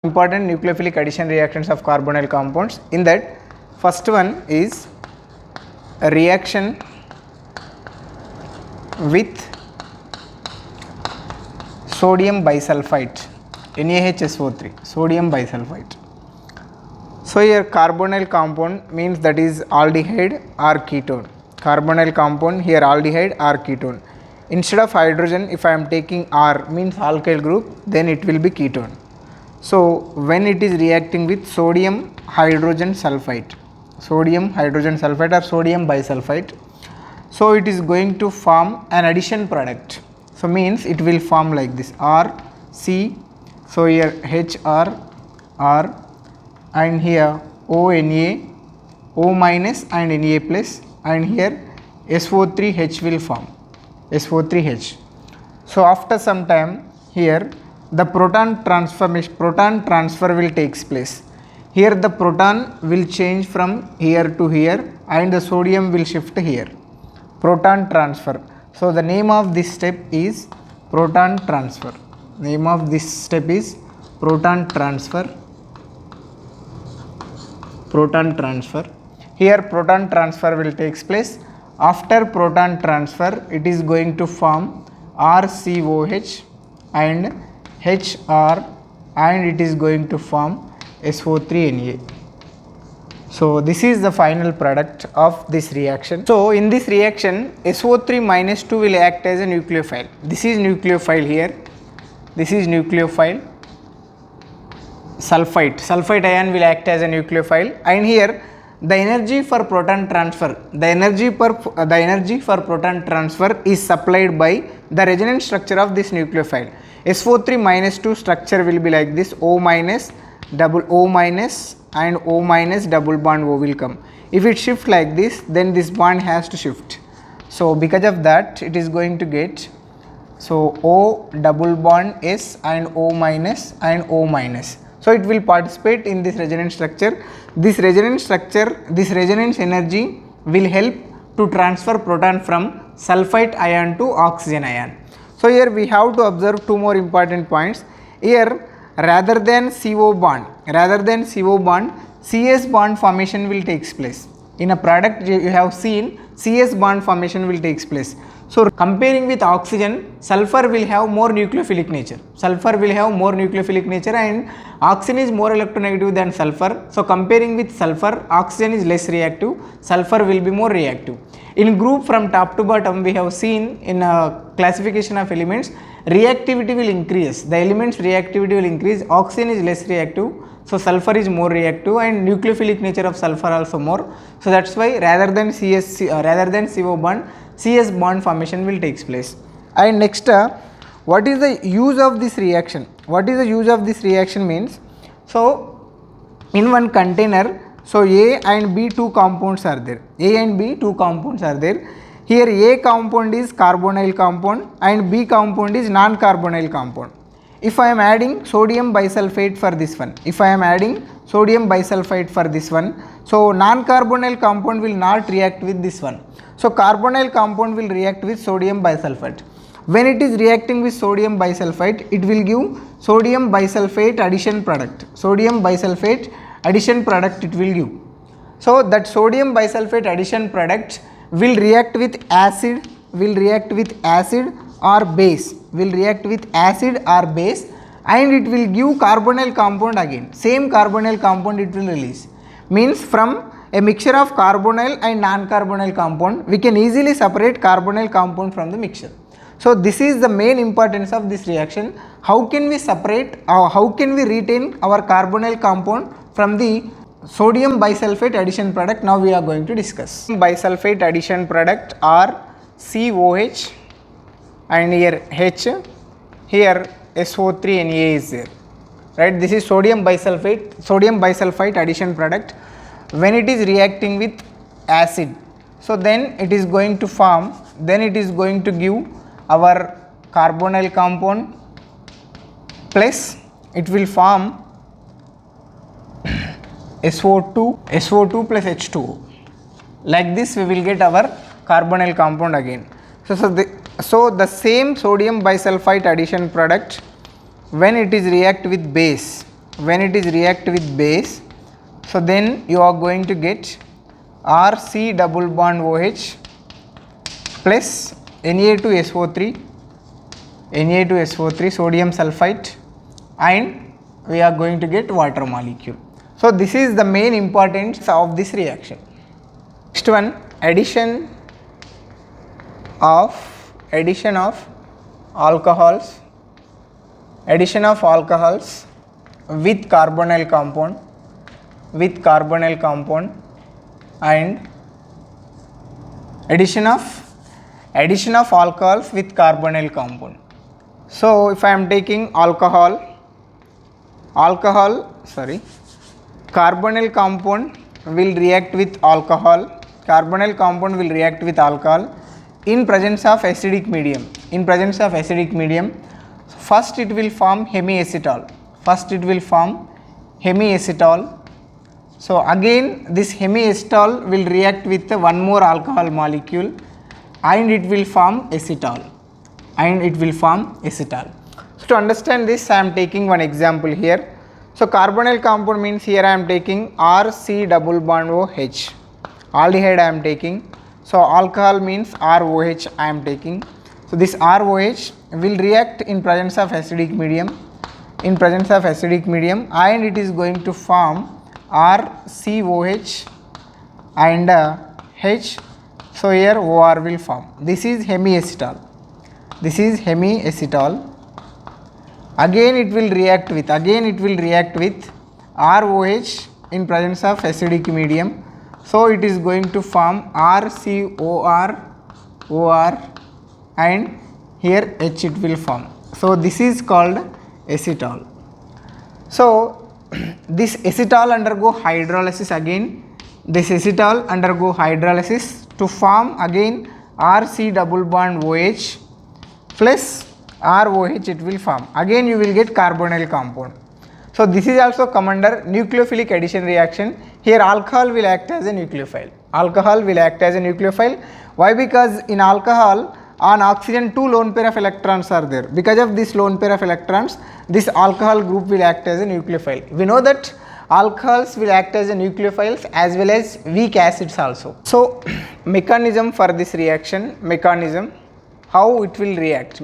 important nucleophilic addition reactions of carbonyl compounds. In that, first one is a reaction with sodium bisulfite, NaHSO3, sodium bisulfite. So here carbonyl compound means that is aldehyde or ketone. Carbonyl compound here aldehyde or ketone. Instead of hydrogen, if I am taking R means alkyl group, then it will be ketone. So when it is reacting with sodium hydrogen sulfite or sodium bisulfite, so it is going to form an addition product. So means it will form like this RC, so here HR R and here ONA, O minus and Na plus, and here SO3H will form, SO3H. So after some time here the proton transfer will takes place. Here the proton will change from here to here and the sodium will shift here. Proton transfer. So the name of this step is proton transfer. Name of this step is proton transfer. Proton transfer. Here proton transfer will takes place. After proton transfer, it is going to form RCOH and HR, and it is going to form SO3Na. So this is the final product of this reaction. So in this reaction, SO3 minus 2 will act as a nucleophile. This is nucleophile here. This is nucleophile. Sulfite ion will act as a nucleophile, and here the energy for proton transfer, the energy for proton transfer is supplied by the resonance structure of this nucleophile. SO3 minus 2 structure will be like this: O minus, double O minus and O minus double bond O will come. If it shift like this, then this bond has to shift. So because of that, it is going to get so O double bond S and O minus and O minus. So it will participate in this resonance structure. This resonance energy will help to transfer proton from sulfite ion to oxygen ion. So here we have to observe two more important points. Here rather than CO bond, CS bond formation will takes place. In a product you have seen CS bond formation will takes place. So comparing with oxygen, sulfur will have more nucleophilic nature. And oxygen is more electronegative than sulfur. So comparing with sulfur, oxygen is less reactive, sulfur will be more reactive. In group from top to bottom, we have seen in a classification of elements, reactivity will increase. The elements reactivity will increase. Oxygen is less reactive, so sulfur is more reactive, and nucleophilic nature of sulfur also more. So that's why rather than CO bond, CS bond formation will takes place. And next, what is the use of this reaction? Means, so in one container, so A and B two compounds are there. Here A compound is carbonyl compound and B compound is non-carbonyl compound. If I am adding sodium bisulfate for this one, so non-carbonyl compound will not react with this one. So carbonyl compound will react with sodium bisulfite. When it is reacting with sodium bisulfite, it will give sodium bisulfate addition product. It will give. So that sodium bisulfate addition product will react with acid or base, and it will give carbonyl compound again. Same carbonyl compound it will release. Means from a mixture of carbonyl and non-carbonyl compound, we can easily separate carbonyl compound from the mixture. So this is the main importance of this reaction. How can we separate or how can we retain our carbonyl compound from the sodium bisulfate addition product? Now we are going to discuss. Bisulfate addition product are COH and here H, here SO3Na is there, right? This is sodium bisulfite addition product. When it is reacting with acid, so then it is going to form, give our carbonyl compound plus it will form SO2 plus H2O. Like this we will get our carbonyl compound again. So the same sodium bisulfite addition product when it is react with base, when it is react with base, so then you are going to get RC double bond OH plus Na2SO3 sodium sulfite, and we are going to get water molecule. So this is the main importance of this reaction. Next one, addition of alcohols with carbonyl compound and addition of alcohols with carbonyl compound. So if I am taking carbonyl compound will react with alcohol, in presence of acidic medium. First it will form hemiacetal. So again this hemiacetal will react with one more alcohol molecule and it will form acetal. So to understand this, I am taking one example here. So carbonyl compound means here I am taking RC double bond OH, aldehyde I am taking. So alcohol means ROH I am taking. So this ROH will react in presence of acidic medium, and it is going to form RCOH and H. So here OR will form. This is hemiacetal. Again it will react with ROH in presence of acidic medium. So it is going to form RCOR and here H it will form. So this is called acetal. So this acetal undergo hydrolysis again. To form again RC double bond OH plus ROH it will form. Again you will get carbonyl compound. So this is also come under nucleophilic addition reaction. Here alcohol will act as a nucleophile. Why? Because in alcohol on oxygen 2 lone pair of electrons are there. Because of this lone pair of electrons, this alcohol group will act as a nucleophile. We know that alcohols will act as a nucleophiles as well as weak acids also. So mechanism for this reaction, how it will react,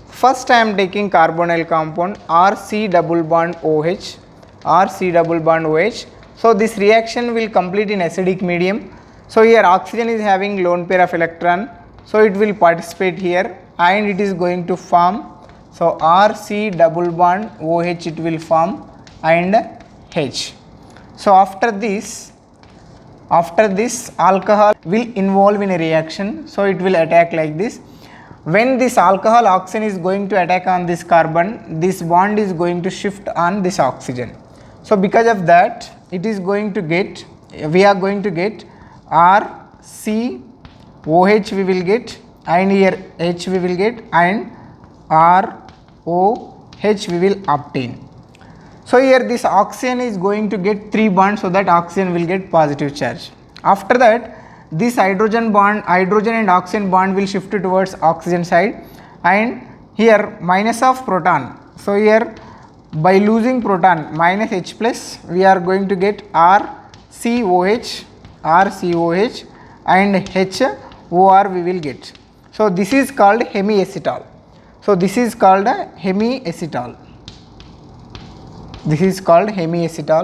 First I am taking carbonyl compound RC double bond OH. So this reaction will complete in acidic medium. So here oxygen is having lone pair of electron. So it will participate here and it is going to form. So RC double bond OH it will form and H. So after this alcohol will involve in a reaction. So it will attack like this. When this alcohol oxygen is going to attack on this carbon, this bond is going to shift on this oxygen. So because of that we are going to get RCOH we will get, and here H we will get, and ROH we will obtain. So here this oxygen is going to get 3 bonds, so that oxygen will get positive charge. After that this hydrogen and oxygen bond will shift towards oxygen side, and here minus of proton. So here by losing proton minus H plus we are going to get RCOH and HOR we will get. So this is called hemiacetal.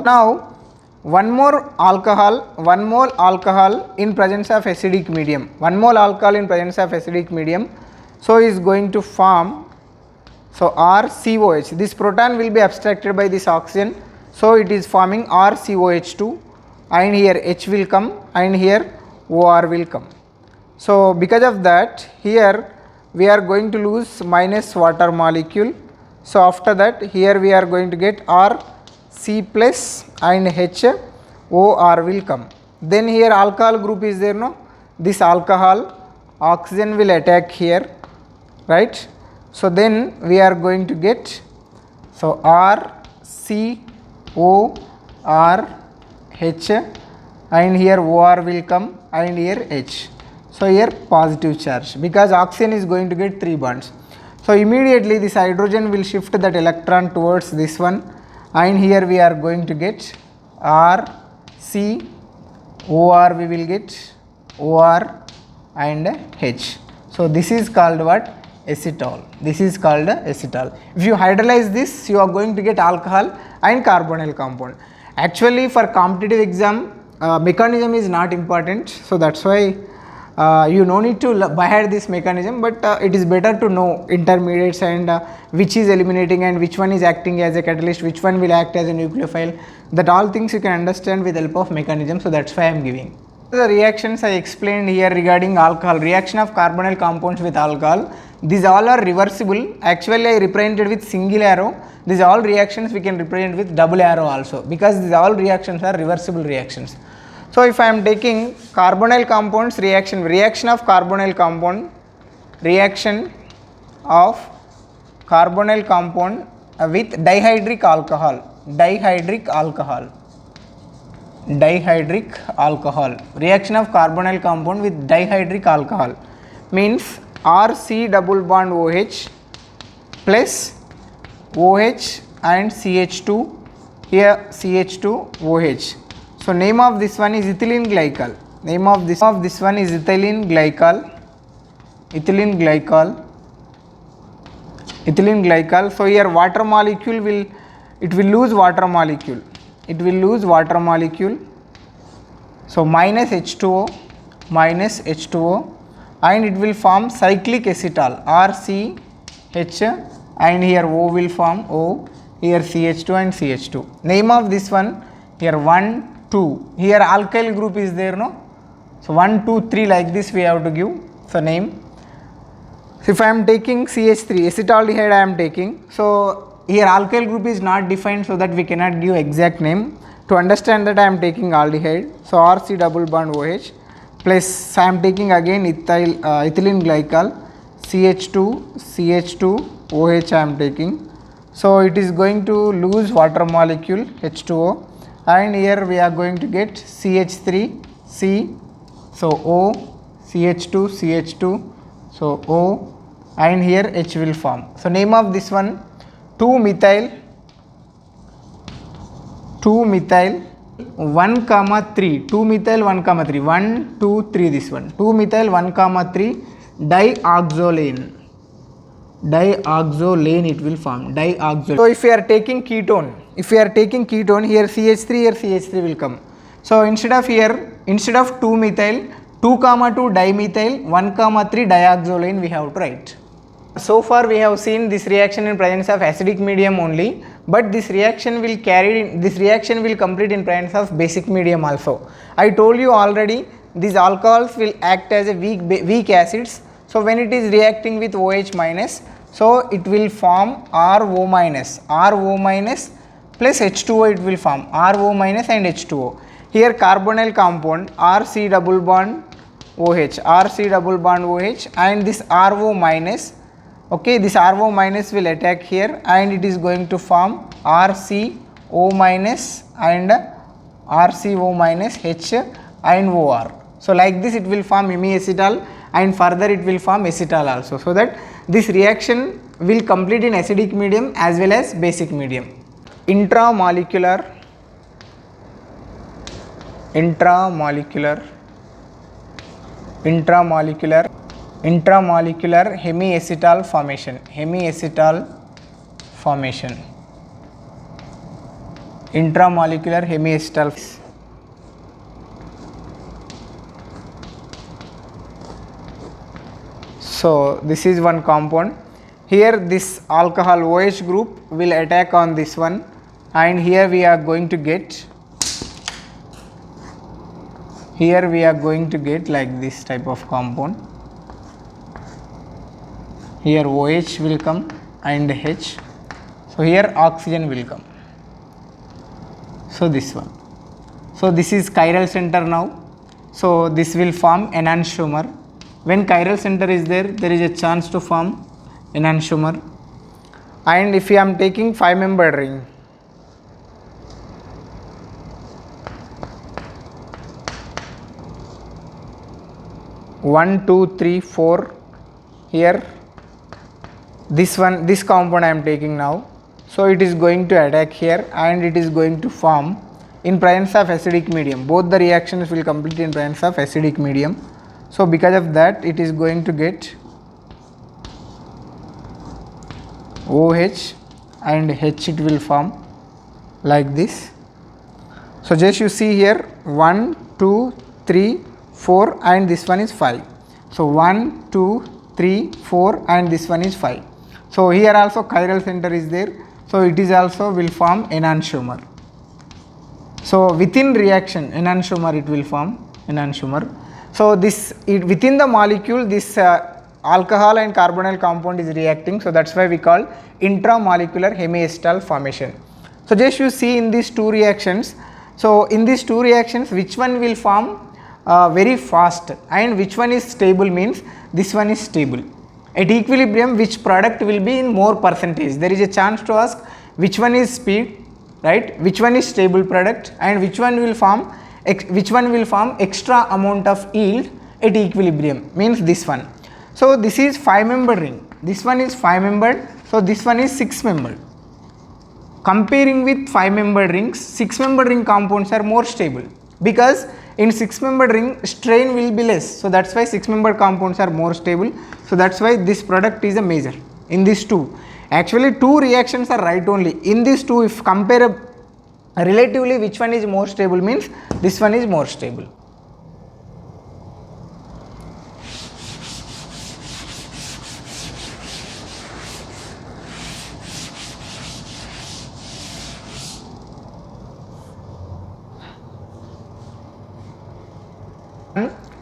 Now one mole alcohol in presence of acidic medium. So is going to form, so RCOH. This proton will be abstracted by this oxygen. So it is forming RCOH2, and here H will come and here OR will come. So because of that here we are going to lose minus water molecule. So after that here we are going to get RC plus and HOR will come. Then here alcohol group is there, no? This alcohol oxygen will attack here, right? So then we are going to get, so RCOR H, and here OR will come and here H. So here positive charge because oxygen is going to get 3 bonds. So immediately this hydrogen will shift that electron towards this one, and here we are going to get R, C, OR, we will get OR and H. So this is called what? Acetal. This is called acetal. If you hydrolyze this, you are going to get alcohol and carbonyl compound. Actually for competitive exam, mechanism is not important, so that's why you no need to by heart this mechanism, but it is better to know intermediates and which is eliminating and which one is acting as a catalyst, which one will act as a nucleophile. That all things you can understand with help of mechanism, so that's why I am giving. The reactions I explained here regarding alcohol, reaction of carbonyl compounds with alcohol, these all are reversible. Actually I represented with single arrow. These all reactions we can represent with double arrow also, because these all reactions are reversible reactions. So if I am taking carbonyl compounds reaction of carbonyl compound, reaction of carbonyl compound with dihydric alcohol, reaction of carbonyl compound with dihydric alcohol means RC double bond OH plus OH and CH2, here CH2 OH. So name of this one is ethylene glycol. Name of this one is ethylene glycol. So here water molecule will lose water molecule. So minus H2O, and it will form cyclic acetal RCH, and here O will form O, here CH2 and CH2. Name of this one here 1, 2, here alkyl group is there, no? So 1, 2, 3 like this we have to give. So name. So if I am taking CH3 acetaldehyde I am taking, so here alkyl group is not defined, so that we cannot give exact name. To understand that I am taking aldehyde, so RC double bond OH plus I am taking again ethylene glycol, CH2 OH I am taking. So it is going to lose water molecule H2O, and here we are going to get CH3 C, so O, CH2, so O, and here H will form. So name of this one 2-methyl 1,3, 2-methyl 1,3, 1, 2, 3 this one, 2-methyl 1,3 dioxolane it will form, dioxolane. So if we are taking ketone, here CH3, here CH3 will come. So instead of 2-methyl, 2,2 dimethyl, 1,3 dioxolane we have to write. So far we have seen this reaction in presence of acidic medium only, but this reaction will complete in presence of basic medium also. I told you already, these alcohols will act as a weak acids. So when it is reacting with OH minus, so it will form RO minus plus H2O, it will form RO minus and H2O. Here carbonyl compound RC double bond OH, and this RO minus, okay, this RO minus will attack here, and it is going to form RCO minus and RCO minus H and OR. So like this it will form hemiacetal, and further it will form acetal also, so that this reaction will complete in acidic medium as well as basic medium. Intramolecular hemiacetal formation, intramolecular hemiacetal. So this is one compound. Here this alcohol OH group will attack on this one, and here we are going to get like this type of compound. Here OH will come and H, so here oxygen will come. So this one, so this is chiral center now, so this will form enantiomer. When chiral center is there, there is a chance to form enantiomer. And if I am taking 5-membered ring, one, two, three, four, here this one, this compound I am taking now. So it is going to attack here and it is going to form in presence of acidic medium. Both the reactions will complete in presence of acidic medium. So because of that, it is going to get OH and H it will form like this. So just you see here 1, 2, 3, 4 and this one is 5. So 1, 2, 3, 4 and this one is 5. So here also chiral center is there. So it is also will form enantiomer. So within reaction enantiomer it will form enantiomer. So this within the molecule this alcohol and carbonyl compound is reacting. So that's why we call intramolecular hemiacetal formation. So just you see in these two reactions. So in these two reactions which one will form very fast and which one is stable means this one is stable. At equilibrium which product will be in more percentage? There is a chance to ask which one is speed, right? Which one is stable product and which one will form extra amount of yield at equilibrium means this one. So this is 5-membered ring. This one is 5-membered. So this one is 6-membered. Comparing with 5-membered rings, 6-membered ring compounds are more stable because in 6-membered ring strain will be less. So that's why 6-membered compounds are more stable. So that's why this product is a major in these two. Actually two reactions are right only. In these two if compare relatively which one is more stable means this one is more stable.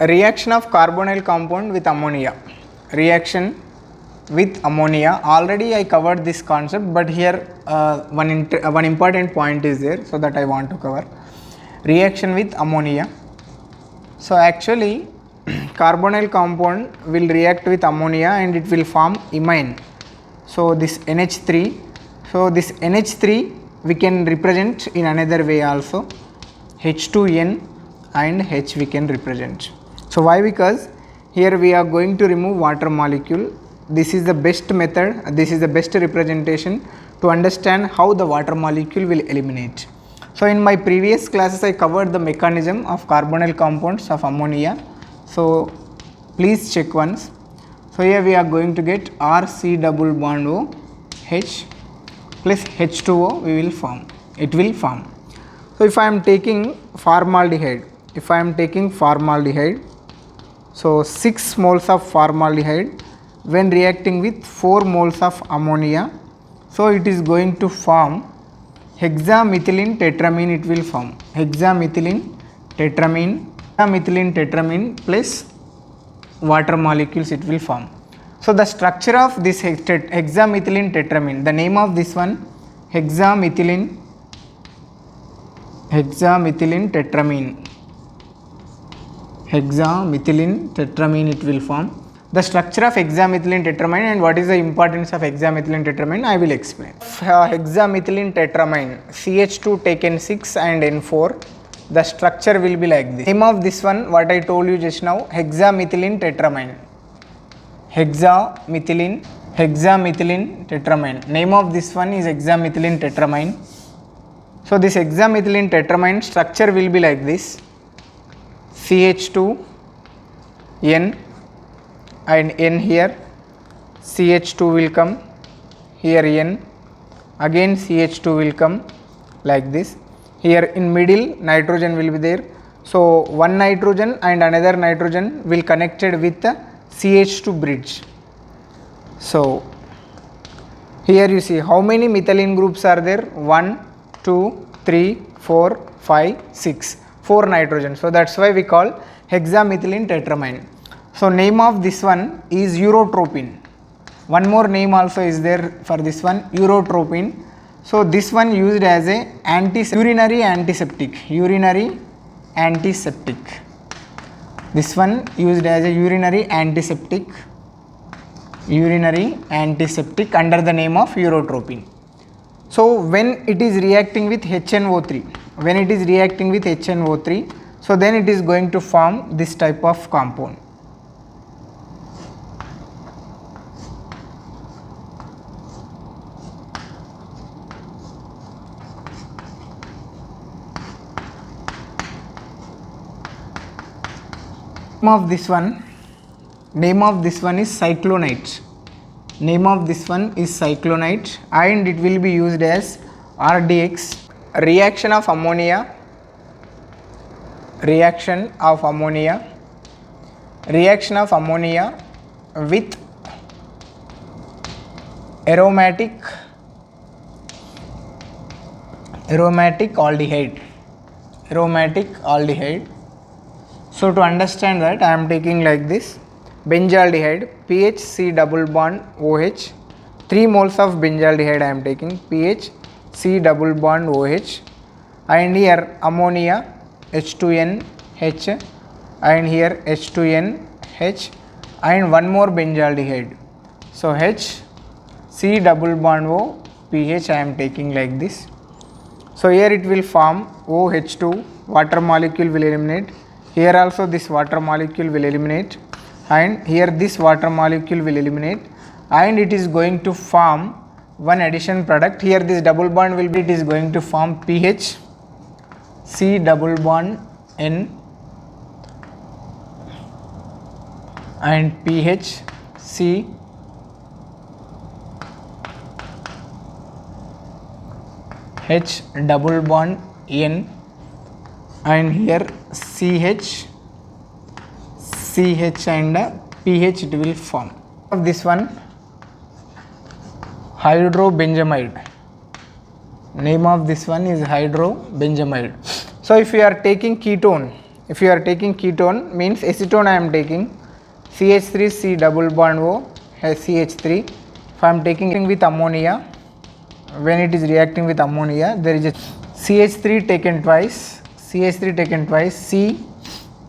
Reaction of carbonyl compound with ammonia. Reaction with ammonia. Already I covered this concept, but here one important point is there, so that I want to cover. Reaction with ammonia. So actually carbonyl compound will react with ammonia and it will form imine. So this NH3. So this NH3 we can represent in another way also. H2N and H we can represent. So why? Because here we are going to remove water molecule. This is the best method, this is the best representation to understand how the water molecule will eliminate. So in my previous classes I covered the mechanism of carbonyl compounds of ammonia. So please check once. So here we are going to get RC double bond O H plus H2O we will form. It will form. So if I am taking formaldehyde, so 6 moles of formaldehyde when reacting with 4 moles of ammonia, so it is going to form hexamethylene tetramine. It will form hexamethylene tetramine plus water molecules it will form. So the structure of this hexamethylene tetramine, the name of this one hexamethylene tetramine it will form. The structure of hexamethylene tetramine and what is the importance of hexamethylene tetramine I will explain. Hexamethylene tetramine CH2 taken 6 and N4, the structure will be like this. Name of this one what I told you just now, hexamethylene tetramine. Hexamethylene tetramine. Name of this one is hexamethylene tetramine. So this hexamethylene tetramine structure will be like this. CH2 N and N here, CH2 will come here, N again CH2 will come like this. Here in middle nitrogen will be there. So one nitrogen and another nitrogen will connected with the CH2 bridge. So here you see how many methylene groups are there, 1, 2, 3, 4, 5, 6, 4 nitrogen. So that's why we call hexamethylene tetramine. So name of this one is urotropine. One more name also is there for this one, urotropine. So this one used as a urinary antiseptic. This one used as a urinary antiseptic under the name of urotropine. So when it is reacting with HNO3, so then it is going to form this type of compound. Name of this one is cyclonite. Name of this one is cyclonite, and it will be used as RDX. Reaction of ammonia with aromatic aldehyde. So to understand that, I am taking like this: benzaldehyde, pH C double bond OH, 3 moles of benzaldehyde I am taking, pH C double bond OH, and here ammonia H2NH, and here H2NH, and one more benzaldehyde. So H C double bond O pH I am taking like this. So here it will form OH2, water molecule will eliminate. Here also this water molecule will eliminate, and here this water molecule will eliminate, and it is going to form one addition product. Here this double bond will be, it is going to form pH C double bond N and pH C H double bond N, and here CH and pH it will form. Of this one, hydrobenjamide. Name of this one is hydrobenjamide. So if you are taking ketone, means acetone I am taking, CH3 C double bond O has CH3. If I am taking with ammonia, when it is reacting with ammonia, there is a CH3 taken twice, C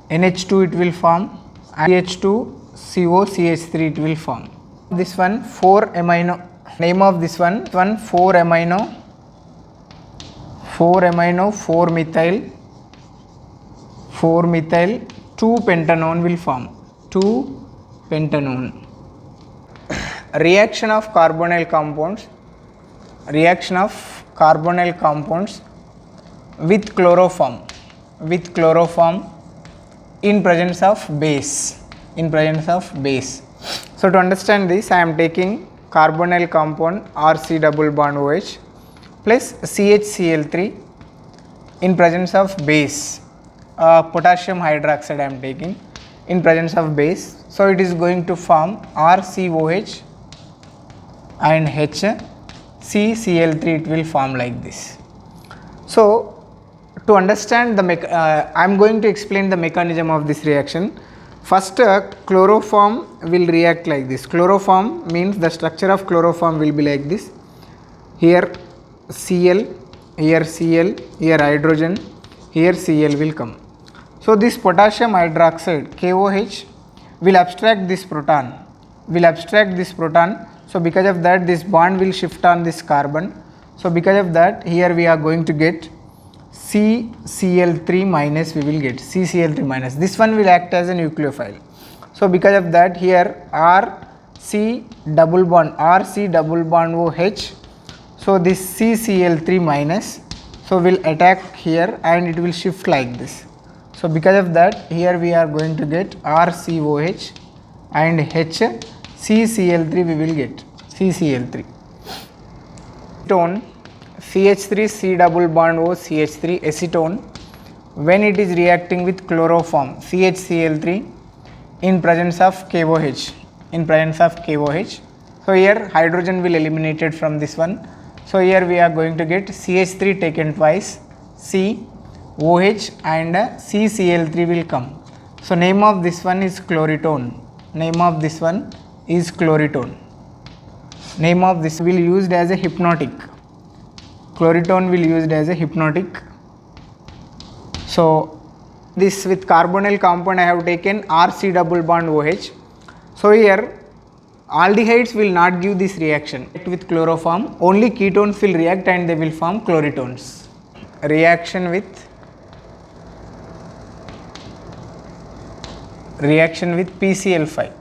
NH2 it will form, and CH2CO CH3 it will form. This one 4 amino. Name of this one 4 amino 4 methyl 2 pentanone will form, 2 pentanone. Reaction of carbonyl compounds with chloroform in presence of base. So to understand this, I am taking carbonyl compound RC double bond OH plus CHCl3 in presence of base, potassium hydroxide I am taking in presence of base. So it is going to form RCOH and HCCl3 it will form like this. So to understand I am going to explain the mechanism of this reaction. First, chloroform will react like this. Chloroform means the structure of chloroform will be like this. Here Cl, here Cl, here hydrogen, here Cl will come. So this potassium hydroxide KOH will abstract this proton. So because of that, this bond will shift on this carbon. So because of that, here we are going to get CCl3 minus, we will get CCl3 minus. This one will act as a nucleophile. So because of that, here RC double bond OH. So this CCl3 minus, so will attack here and it will shift like this. So because of that, here we are going to get RCOH and HCCl3 we will get CCl3. Acetone CH3 C double bond O CH3 acetone, when it is reacting with chloroform CHCl3 in presence of KOH. So here hydrogen will eliminated from this one. So here we are going to get CH3 taken twice, C, OH and CCl3 will come. So name of this one is chloritone. Name of this will used as a hypnotic. Chloritone will used as a hypnotic. So this with carbonyl compound I have taken RC double bond OH. So here aldehydes will not give this reaction with chloroform, only ketones will react and they will form chloritones. Reaction with PCl5,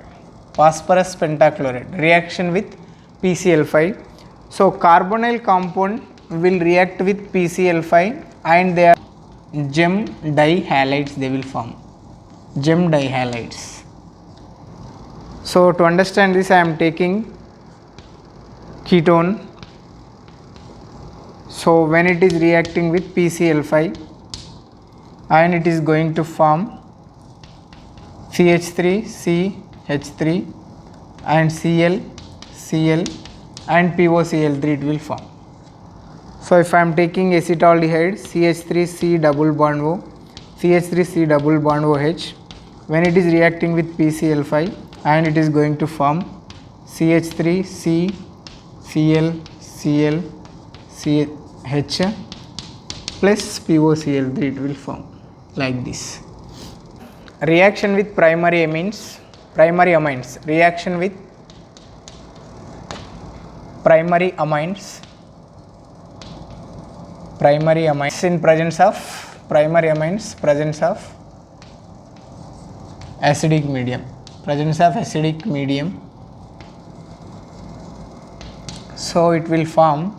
phosphorus pentachloride, reaction with PCl5. So carbonyl compound will react with PCl5 and they are gem dihalides they will form. gem dihalides. So to understand this, I am taking ketone. So when it is reacting with PCl5 and it is going to form CH3, CH3 and Cl, Cl and POCl3 it will form. So if I am taking acetaldehyde CH3C double bond O, CH3C double bond OH, when it is reacting with PCl5 and it is going to form CH3C, Cl, Cl, CH plus POCl3 it will form like this. Reaction with primary amines, reaction with primary amines in presence of acidic medium, so it will form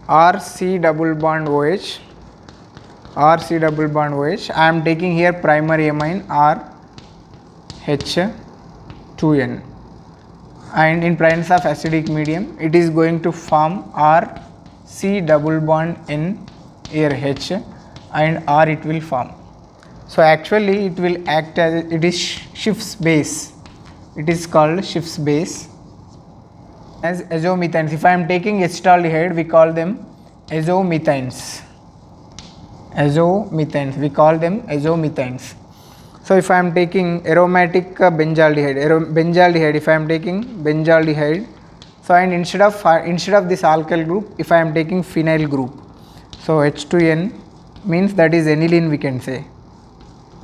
RC double bond OH. I am taking here primary amine RH2N, and in presence of acidic medium it is going to form RC double bond N here H and R it will form. So actually it will act as it is Schiff's base. It is called Schiff's base as azomethanes. If I am taking acetaldehyde, we call them azomethanes. We call them azomethanes. So if I am taking aromatic benzaldehyde, if I am taking benzaldehyde, so and instead of this alkyl group, if I am taking phenyl group, so H2N means that is aniline, we can say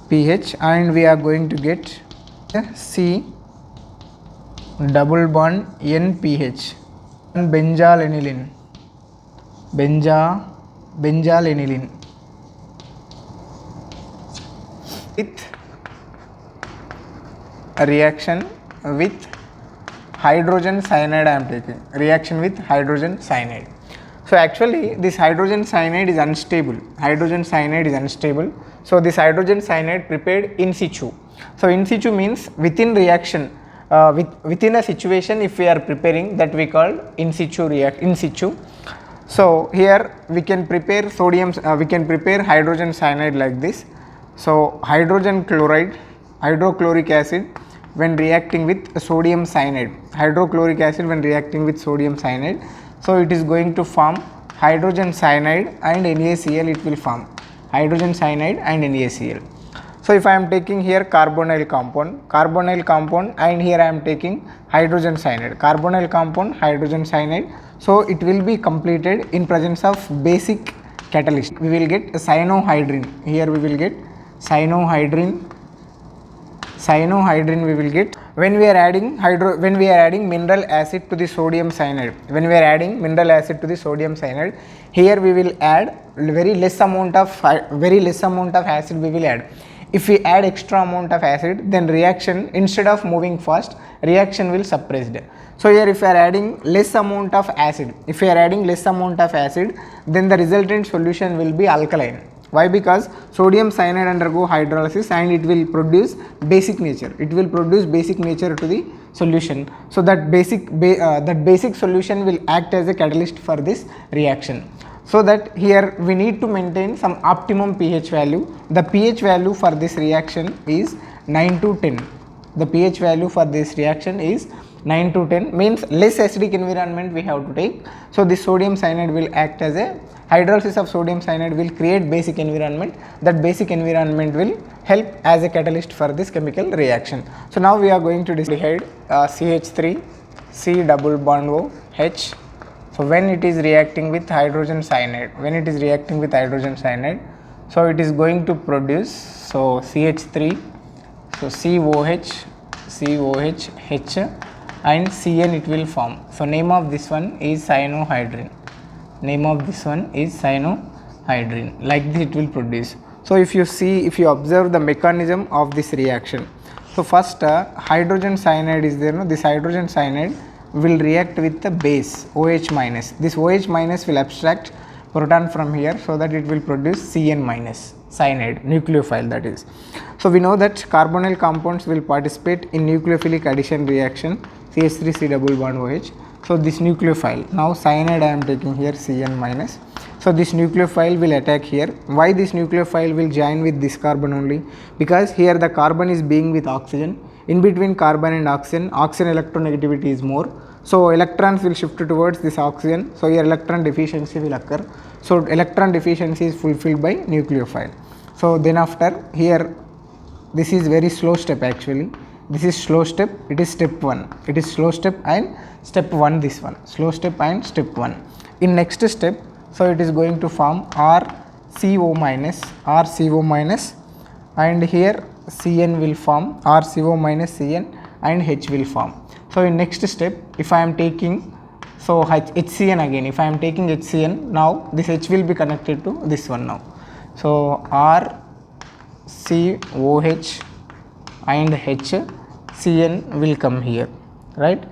pH, and we are going to get C double bond N pH and benzyl aniline with a reaction with hydrogen cyanide. I am taking reaction with hydrogen cyanide. So actually this hydrogen cyanide is unstable. So this hydrogen cyanide prepared in situ. So in situ means within reaction, within a situation if we are preparing, that we call in situ. So here we can prepare hydrogen cyanide like this. So hydrogen chloride, hydrochloric acid when reacting with sodium cyanide, so it is going to form hydrogen cyanide and NaCl, it will form hydrogen cyanide and NaCl. So if I am taking here carbonyl compound and here I am taking hydrogen cyanide, so it will be completed in presence of basic catalyst. We will get cyanohydrin. Here we will get cyanohydrin we will get when we are adding mineral acid to the sodium cyanide. Here we will add very less amount of acid we will add. If we add extra amount of acid, then reaction, instead of moving fast, reaction will suppressed. So here if we are adding less amount of acid, then the resultant solution will be alkaline. Why? Because sodium cyanide undergo hydrolysis and it will produce basic nature. To the solution. So that basic solution will act as a catalyst for this reaction. So that here we need to maintain some optimum pH value. The pH value for this reaction is 9 to 10. Means less acidic environment we have to take. So this sodium cyanide will act as a hydrolysis of sodium cyanide will create basic environment. That basic environment will help as a catalyst for this chemical reaction. So now we are going to decide CH3 C double bond O H. So when it is reacting with hydrogen cyanide, so it is going to produce CH3, so COH H and Cn it will form. So name of this one is cyanohydrin. Like this it will produce. So if you observe the mechanism of this reaction, so first hydrogen cyanide is there. This hydrogen cyanide will react with the base OH minus. This OH minus will abstract proton from here, so that it will produce Cn minus, cyanide, nucleophile that is. So we know that carbonyl compounds will participate in nucleophilic addition reaction CH3 C double bond OH. So this nucleophile, now cyanide I am taking here Cn minus. So this nucleophile will attack here. Why this nucleophile will join with this carbon only? Because here the carbon is being with oxygen. In between carbon and oxygen electronegativity is more. So electrons will shift towards this oxygen. So here electron deficiency will occur. So electron deficiency is fulfilled by nucleophile. So then after here, this is very slow step actually. This is slow step, it is step 1. It is slow step and step 1 this one. Slow step and step 1. In next step, so it is going to form RCO minus and here Cn will form, RCO minus Cn and H will form. So in next step, if I am taking, so HCN again, if I am taking HCN, now this H will be connected to this one now. So RCOH and HCN will come here, right?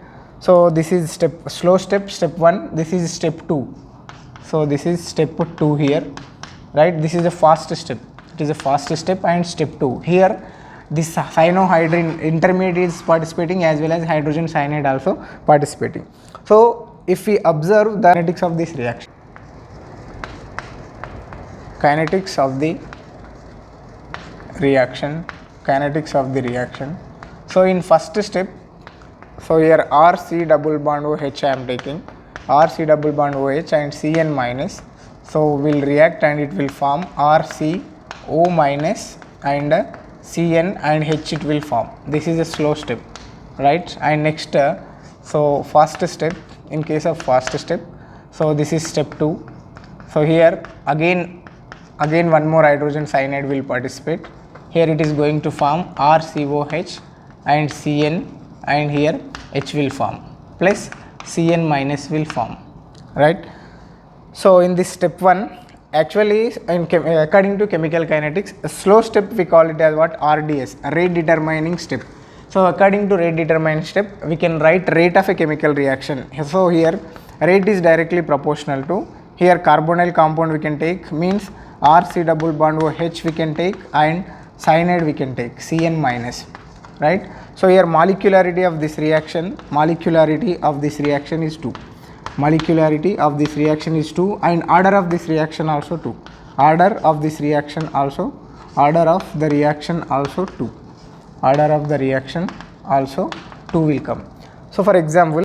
So this is slow step, step 1, this is step 2. So this is step 2 here, right? This is a fast step. It is a fast step and step 2. Here this cyanohydrin intermediate is participating as well as hydrogen cyanide also participating. So if we observe the kinetics of this reaction, kinetics of the reaction. So in first step, so here RC double bond OH I am taking, RC double bond OH and Cn minus, so will react and it will form RCO minus and Cn and H it will form. This is a slow step, right? And next, so fast step, in case of fast step, so this is step 2. So here again one more hydrogen cyanide will participate. Here it is going to form RCOH and Cn and here H will form plus Cn minus will form, right? So in this step 1, actually according to chemical kinetics, a slow step we call it as what? RDS, rate determining step. So according to rate determining step, we can write rate of a chemical reaction. So here rate is directly proportional to, here carbonyl compound we can take, means RC double bond OH we can take and cyanide we can take, Cn minus, right? So here molecularity of this reaction is 2. Molecularity of this reaction is 2 and order of this reaction also 2. Order of the reaction also 2 will come. So for example,